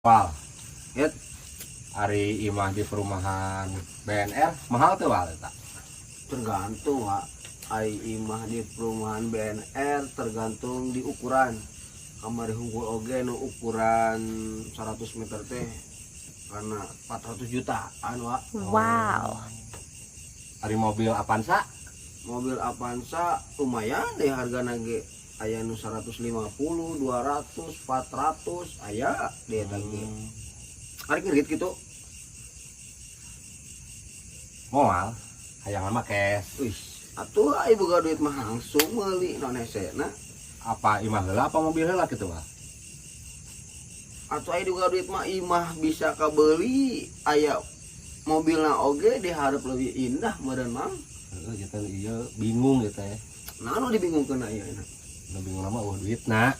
Wal, it hari imah di perumahan BNR mahal tuh wal tak? Tergantung Wak. Ai imah di perumahan BNR tergantung di ukuran. Kamari hunggul oge nu ukuran 100 meter teh karena 400 jutaan Wak. Wow. Hari mobil Avanza? Mobil Avanza lumayan deh harga nage aya nu 150, 200, 400 aya deh tadi. Hari ngirit gitu. Moal, hayangan mah cash. Wih, atuh ai boga duit mah langsung meuli non hesena. Apa imah heula apa mobil heula gitu wal? Atuh ai boga duit mah imah bisa kabeli aya mobilna oge diharap lebih indah meureun mah. Heeh, gitu iya bingung gitu ya. Nah, nu dibingungkeun aya enak. Nu bingung mah duitna.